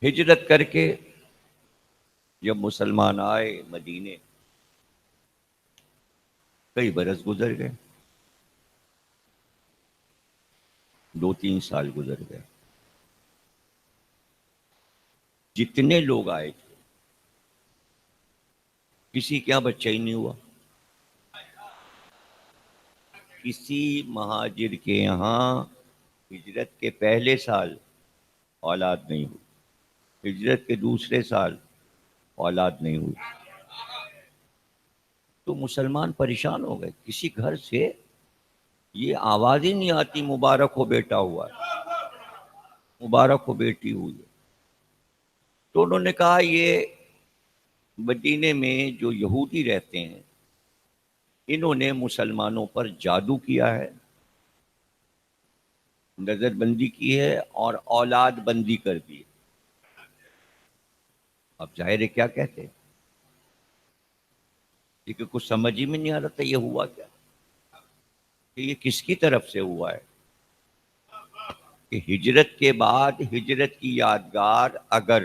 ہجرت کر کے جب مسلمان آئے مدینے، کئی برس گزر گئے، 2-3 سال گزر گئے. جتنے لوگ آئے تھے کسی کے یہاں بچہ ہی نہیں ہوا. کسی مہاجر کے یہاں ہجرت کے پہلے سال اولاد نہیں ہوئی، ہجرت کے دوسرے سال اولاد نہیں ہوئی. تو مسلمان پریشان ہو گئے. کسی گھر سے یہ آواز ہی نہیں آتی مبارک ہو بیٹا ہوا ہے، مبارک ہو بیٹی ہوئی ہے. تو انہوں نے کہا یہ مدینے میں جو یہودی رہتے ہیں انہوں نے مسلمانوں پر جادو کیا ہے، نظر بندی کی ہے اور اولاد بندی کر دی ہے. اب ظاہر ہے کیا کہتے ہیں، لیکن کچھ سمجھ ہی میں نہیں آ رہا تھا یہ ہوا کیا، کہ یہ کس کی طرف سے ہوا ہے. کہ ہجرت کے بعد ہجرت کی یادگار اگر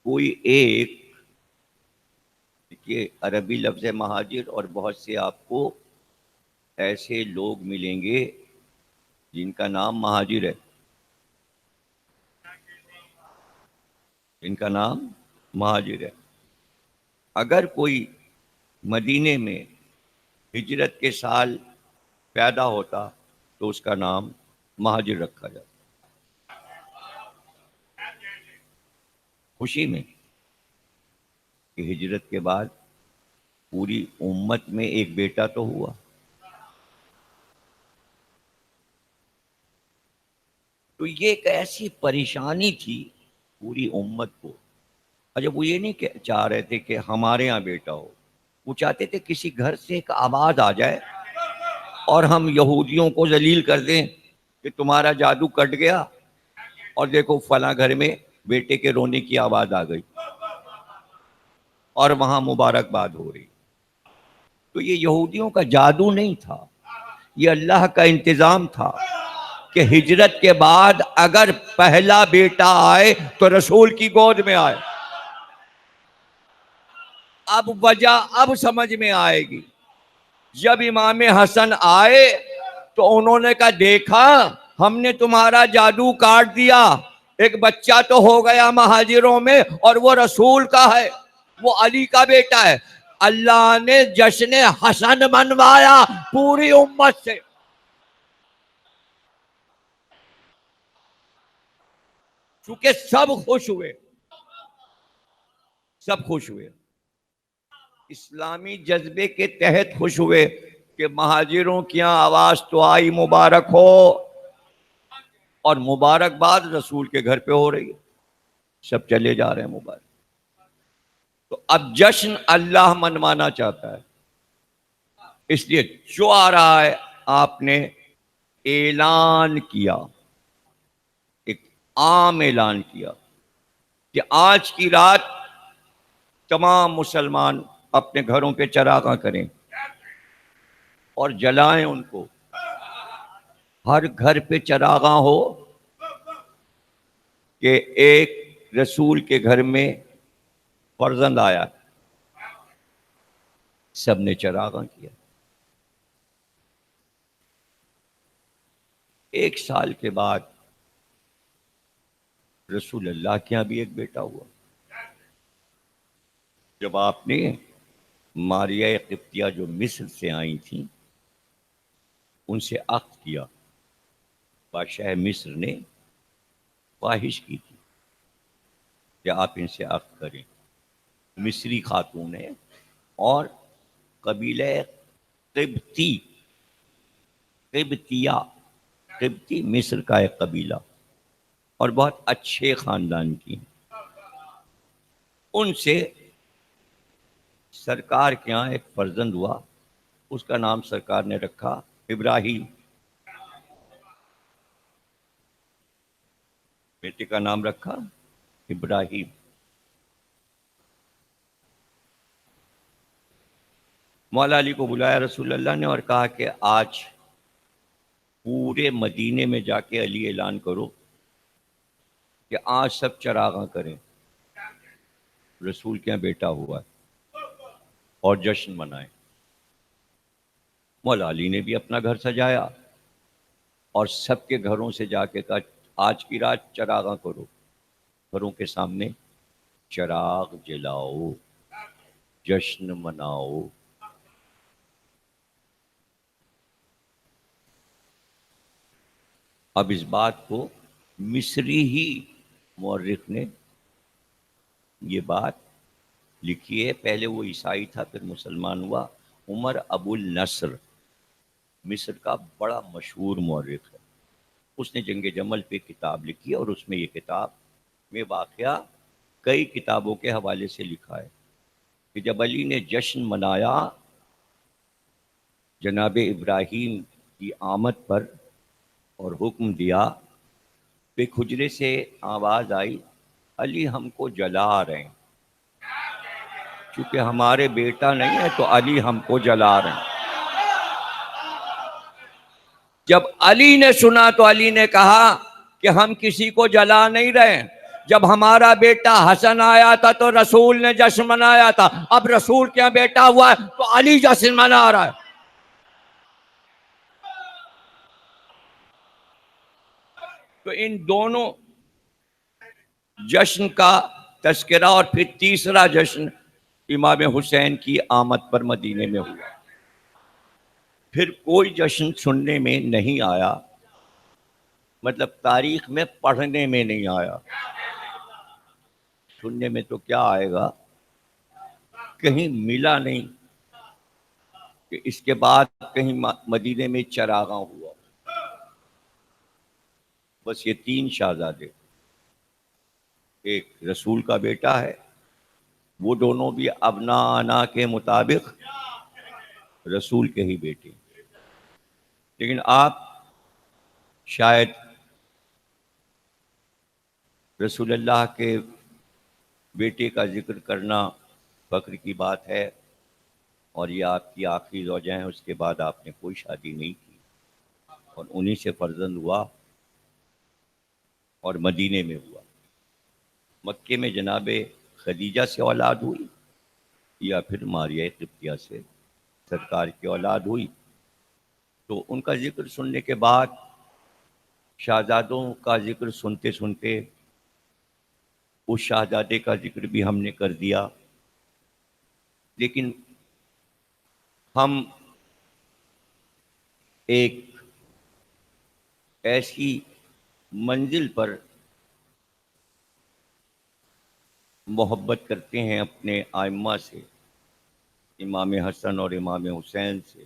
کوئی ایک، کہ عربی لفظ مہاجر اور بہت سے آپ کو ایسے لوگ ملیں گے جن کا نام مہاجر ہے، جن کا نام مہاجر ہے. اگر کوئی مدینے میں ہجرت کے سال پیدا ہوتا تو اس کا نام مہاجر رکھا جاتا. خوشی میں کہ ہجرت کے بعد پوری امت میں ایک بیٹا تو ہوا. تو یہ ایک ایسی پریشانی تھی پوری امت کو. اچھا وہ یہ نہیں چاہ رہے تھے کہ ہمارے ہاں بیٹا ہو، وہ چاہتے تھے کسی گھر سے ایک آواز آ جائے اور ہم یہودیوں کو ذلیل کر دیں کہ تمہارا جادو کٹ گیا اور دیکھو فلاں گھر میں بیٹے کے رونے کی آواز آ گئی اور وہاں مبارکباد ہو رہی. تو یہ یہودیوں کا جادو نہیں تھا، یہ اللہ کا انتظام تھا کہ ہجرت کے بعد اگر پہلا بیٹا آئے تو رسول کی گود میں آئے. اب وجہ اب سمجھ میں آئے گی. جب امام حسن آئے تو انہوں نے کہا دیکھا ہم نے تمہارا جادو کاٹ دیا، ایک بچہ تو ہو گیا مہاجروں میں اور وہ رسول کا ہے، وہ علی کا بیٹا ہے. اللہ نے جشن حسن منوایا پوری امت سے. چونکہ سب خوش ہوئے، سب خوش ہوئے، اسلامی جذبے کے تحت خوش ہوئے کہ مہاجروں کی آواز تو آئی مبارک ہو، اور مبارکباد رسول کے گھر پہ ہو رہی ہے، سب چلے جا رہے ہیں مبارک. تو اب جشن اللہ منوانا چاہتا ہے، اس لیے جو آ رہا ہے آپ نے اعلان کیا، ایک عام اعلان کیا کہ آج کی رات تمام مسلمان اپنے گھروں پہ چراغاں کریں اور جلائیں ان کو. ہر گھر پہ چراغاں ہو کہ ایک رسول کے گھر میں فرزند آیا. سب نے چراغاں کیا. 1 سال کے بعد رسول اللہ کے یہاں بھی ایک بیٹا ہوا. جب آپ نے ماریہ قبطیہ جو مصر سے آئی تھیں ان سے عقد کیا، بادشاہ مصر نے خواہش کی تھی کہ آپ ان سے عقد کریں. مصری خاتون ہے اور قبیلہ قبطی، قبطیہ، قبطی مصر کا ایک قبیلہ اور بہت اچھے خاندان کی. ان سے سرکار کے یہاں ایک فرزند ہوا، اس کا نام سرکار نے رکھا ابراہیم. بیٹے کا نام رکھا ابراہیم. مولا علی کو بلایا رسول اللہ نے اور کہا کہ آج پورے مدینے میں جا کے علی اعلان کرو کہ آج سب چراغاں کریں، رسول کے یہاں بیٹا ہوا ہے اور جشن منائیں۔ مولا علی نے بھی اپنا گھر سجایا اور سب کے گھروں سے جا کے کہا آج کی رات چراغاں کرو، گھروں کے سامنے چراغ جلاؤ، جشن مناؤ۔ اب اس بات کو مصری ہی مورخ نے یہ بات لکھی ہے، پہلے وہ عیسائی تھا پھر مسلمان ہوا، عمر ابو النصر، مصر کا بڑا مشہور مورخ ہے۔ اس نے جنگ جمل پہ کتاب لکھی ہے اور اس میں یہ کتاب میں واقعہ کئی کتابوں کے حوالے سے لکھا ہے کہ جب علی نے جشن منایا جناب ابراہیم کی آمد پر اور حکم دیا، پہ حجرے سے آواز آئی علی ہم کو جلا رہے ہیں، چونکہ ہمارے بیٹا نہیں ہے تو علی ہم کو جلا رہے ہیں۔ جب علی نے سنا تو علی نے کہا کہ ہم کسی کو جلا نہیں رہے، جب ہمارا بیٹا حسن آیا تھا تو رسول نے جشن منایا تھا، اب رسول کے یہاں بیٹا ہوا ہے تو علی جشن منا رہا ہے۔ تو ان دونوں جشن کا تذکرہ اور پھر تیسرا جشن امام حسین کی آمد پر مدینے میں ہوا، پھر کوئی جشن سننے میں نہیں آیا، مطلب تاریخ میں پڑھنے میں نہیں آیا، سننے میں تو کیا آئے گا، کہیں ملا نہیں کہ اس کے بعد کہیں مدینے میں چراغاں ہوا۔ بس یہ تین شہزادے، ایک رسول کا بیٹا ہے، وہ دونوں بھی ابنا کے مطابق رسول کے ہی بیٹے، لیکن آپ شاید رسول اللہ کے بیٹے کا ذکر کرنا فخر کی بات ہے، اور یہ آپ کی آخری زوجہ ہیں، اس کے بعد آپ نے کوئی شادی نہیں کی اور انہی سے فرزند ہوا اور مدینے میں ہوا۔ مکے میں جناب خدیجہ سے اولاد ہوئی یا پھر ماریہ قبطیہ سے سرکار کی اولاد ہوئی، تو ان کا ذکر سننے کے بعد شہزادوں کا ذکر سنتے سنتے اس شہزادے کا ذکر بھی ہم نے کر دیا، لیکن ہم ایک ایسی منزل پر محبت کرتے ہیں اپنے آئمہ سے، امام حسن اور امام حسین سے،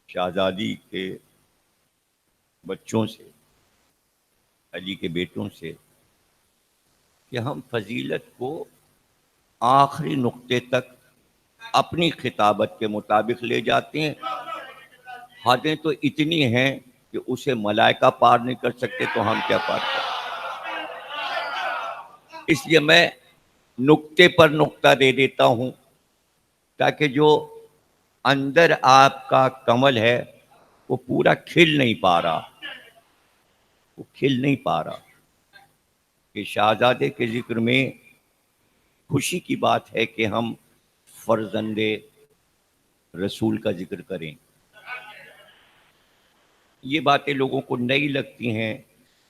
شہزادی کے بچوں سے، علی کے بیٹوں سے، کہ ہم فضیلت کو آخری نقطے تک اپنی خطابت کے مطابق لے جاتے ہیں۔ حدیں تو اتنی ہیں کہ اسے ملائکہ پار نہیں کر سکتے تو ہم کیا پار کریں۔ اس لیے میں نقطے پر نقطہ دے دیتا ہوں تاکہ جو اندر آپ کا کمل ہے وہ پورا کھل نہیں پا رہا، وہ کھل نہیں پا رہا۔ کہ شہزادے کے ذکر میں خوشی کی بات ہے کہ ہم فرزند رسول کا ذکر کریں۔ یہ باتیں لوگوں کو نئی لگتی ہیں،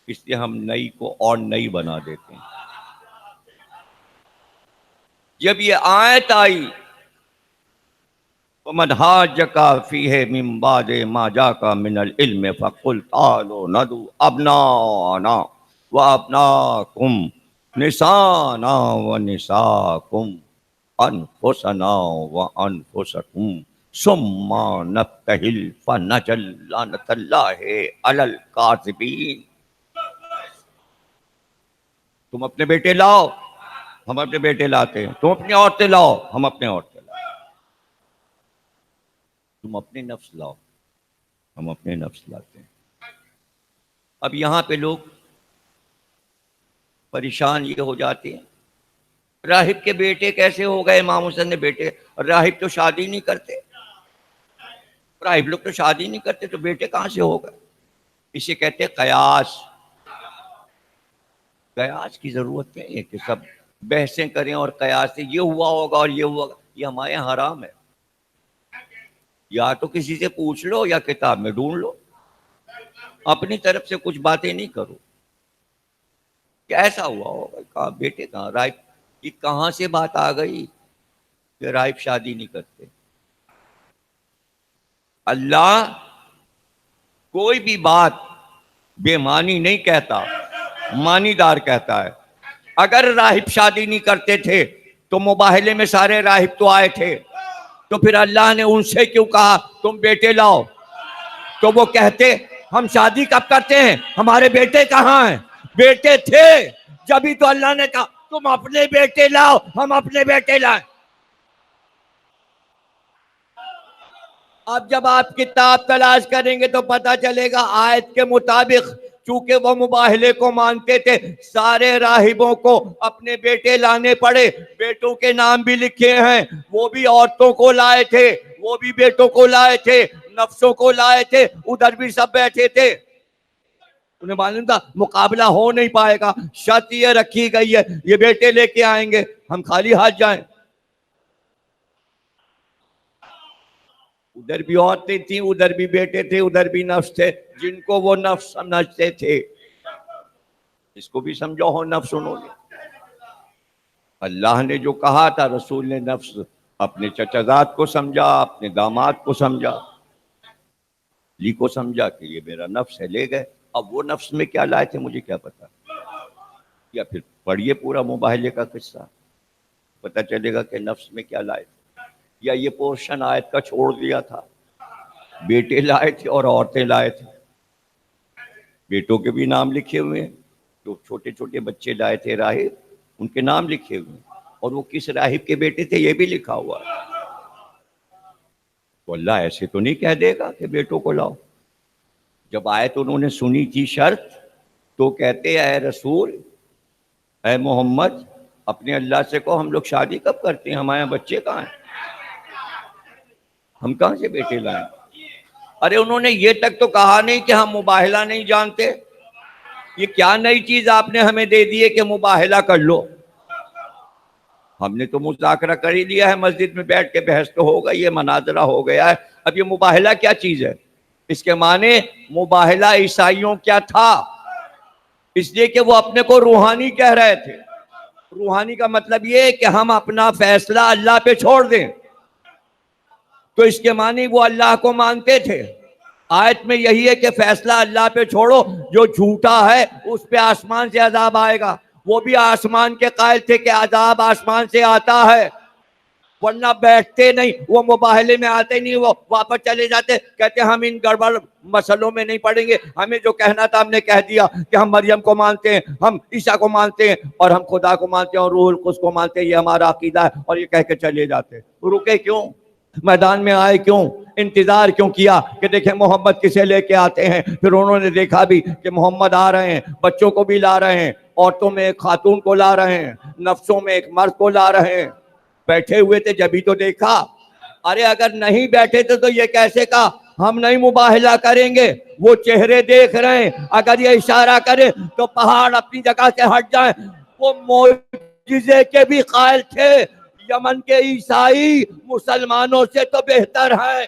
اس لیے ہم نئی کو اور نئی بنا دیتے ہیں۔ جب یہ آیت آئی وَمَنْ حَاجَّكَ فِيهِ مِنْ بَعْدِ مَا جَاءَكَ مِنَ الْعِلْمِ فَقُلْ تَعَالَوْا نَدْعُوا أَبْنَاءَنَا وَأَبْنَاءَكُمْ نِسَاءَنَا وَنِسَاءَكُمْ أَنفُسَنَا وَأَنفُسَكُمْ ثُمَّ نَبْتَهِلْ فَنَجْعَلْ لَعْنَةَ اللَّهِ عَلَى الْكَاذِبِينَ۔ تم اپنے بیٹے لاؤ، ہم اپنے بیٹے لاتے ہیں، تم اپنی عورتیں لاؤ، ہم اپنے عورتیں لاؤ، تم اپنے نفس لاؤ، ہم اپنے نفس لاتے ہیں۔ اب یہاں پہ لوگ پریشان یہ ہو جاتے ہیں راہب کے بیٹے کیسے ہو گئے، امام حسین نے بیٹے، راہب تو شادی نہیں کرتے، راہب لوگ تو شادی نہیں کرتے تو بیٹے کہاں سے ہو گئے؟ اسے کہتے قیاس۔ قیاس کی ضرورت نہیں ہے کہ سب بحثیں کریں اور قیاس سے یہ ہوا ہوگا اور یہ ہوا ہوگا، یہ ہمارے یہاں حرام ہے. یا تو کسی سے پوچھ لو یا کتاب میں ڈھونڈ لو، اپنی طرف سے کچھ باتیں نہیں کرو. کیسا ہوا ہوگا، کہاں بیٹے، کہاں رائب، یہ کہاں سے بات آ گئی کہ رائب شادی نہیں کرتے. اللہ کوئی بھی بات بے معنی نہیں کہتا، معنی دار کہتا ہے. اگر راہب شادی نہیں کرتے تھے تو مباہلے میں سارے راہب تو آئے تھے، تو پھر اللہ نے ان سے کیوں کہا تم بیٹے لاؤ؟ تو وہ کہتے ہم شادی کب کرتے ہیں، ہمارے بیٹے کہاں ہیں؟ بیٹے تھے، جبھی تو اللہ نے کہا تم اپنے بیٹے لاؤ، ہم اپنے بیٹے لائیں. اب جب آپ کتاب تلاش کریں گے تو پتہ چلے گا آیت کے مطابق چونکہ وہ مباہلے کو مانتے تھے، سارے راہبوں کو اپنے بیٹے لانے پڑے. بیٹوں کے نام بھی لکھے ہیں، وہ بھی عورتوں کو لائے تھے، وہ بھی بیٹوں کو لائے تھے، نفسوں کو لائے تھے، ادھر بھی سب بیٹھے تھے. انہیں معلوم تھا مقابلہ ہو نہیں پائے گا، شرط یہ رکھی گئی ہے یہ بیٹے لے کے آئیں گے، ہم خالی ہاتھ جائیں. ادھر بھی عورتیں تھیں، ادھر بھی بیٹے تھے، ادھر بھی نفس تھے، جن کو وہ نفس سمجھتے تھے. اس کو بھی سمجھو ہو نفس انہوں نے. اللہ نے جو کہا تھا رسول نے نفس اپنے چچزاد کو سمجھا، اپنے داماد کو سمجھا، لی کو سمجھا کہ یہ میرا نفس ہے، لے گئے. اب وہ نفس میں کیا لائے تھے مجھے کیا پتا، یا پھر پڑھیے پورا مباہلے کا قصہ، پتہ چلے گا کہ نفس میں کیا لائے تھے. یا یہ پورشن آیت کا چھوڑ دیا تھا، بیٹے لائے تھے اور عورتیں لائے تھے. بیٹوں کے بھی نام لکھے ہوئے ہیں، جو چھوٹے چھوٹے بچے لائے تھے راہب ان کے نام لکھے ہوئے ہیں، اور وہ کس راہب کے بیٹے تھے یہ بھی لکھا ہوا ہے. تو اللہ ایسے تو نہیں کہہ دے گا کہ بیٹوں کو لاؤ. جب آیت انہوں نے سنی تھی شرط، تو کہتے اے رسول، اے محمد، اپنے اللہ سے کہو ہم لوگ شادی کب کرتے ہیں، ہمارے بچے کہاں ہیں، ہم کہاں سے بیٹے لائیں. ارے انہوں نے یہ تک تو کہا نہیں کہ ہم مباہلہ نہیں جانتے. یہ کیا نئی چیز آپ نے ہمیں دے دی ہے کہ مباہلہ کر لو. ہم نے تو مذاکرہ کر ہی لیا ہے، مسجد میں بیٹھ کے بحث تو ہو گئی ہے، مناظرہ ہو گیا ہے. اب یہ مباہلہ کیا چیز ہے؟ اس کے معنی مباہلہ عیسائیوں کیا تھا، اس لیے کہ وہ اپنے کو روحانی کہہ رہے تھے. روحانی کا مطلب یہ ہے کہ ہم اپنا فیصلہ اللہ پہ چھوڑ دیں. تو اس کے معنی وہ اللہ کو مانتے تھے. آیت میں یہی ہے کہ فیصلہ اللہ پہ چھوڑو، جو جھوٹا ہے اس پہ آسمان سے عذاب آئے گا. وہ بھی آسمان کے قائل تھے کہ عذاب آسمان سے آتا ہے، ورنہ بیٹھتے نہیں. وہ مباہلے میں آتے نہیں، وہ واپس چلے جاتے، کہتے ہم ان گڑبڑ مسئلوں میں نہیں پڑیں گے، ہمیں جو کہنا تھا ہم نے کہہ دیا کہ ہم مریم کو مانتے ہیں، ہم عیسیٰ کو مانتے ہیں، اور ہم خدا کو مانتے ہیں اور روح القدس کو مانتے ہیں، یہ ہمارا عقیدہ ہے. اور یہ کہہ کے چلے جاتے. رکے کیوں؟ میدان میں آئے کیوں؟ انتظار کیوں کیا کہ دیکھیں محمد کسے لے کے آتے ہیں. پھر انہوں نے دیکھا بھی کہ محمد آ رہے ہیں، بچوں کو بھی لا رہے ہیں، عورتوں میں ایک خاتون کو لا رہے ہیں، نفسوں میں ایک مرد کو لا رہے ہیں. بیٹھے ہوئے تھے جبھی تو دیکھا. ارے اگر نہیں بیٹھے تھے تو یہ کیسے کہا ہم نہیں مباہلہ کریں گے؟ وہ چہرے دیکھ رہے ہیں، اگر یہ اشارہ کرے تو پہاڑ اپنی جگہ سے ہٹ جائیں. وہ معجزے کے بھی قائل تھے. یمن کے عیسائی مسلمانوں سے تو بہتر ہیں.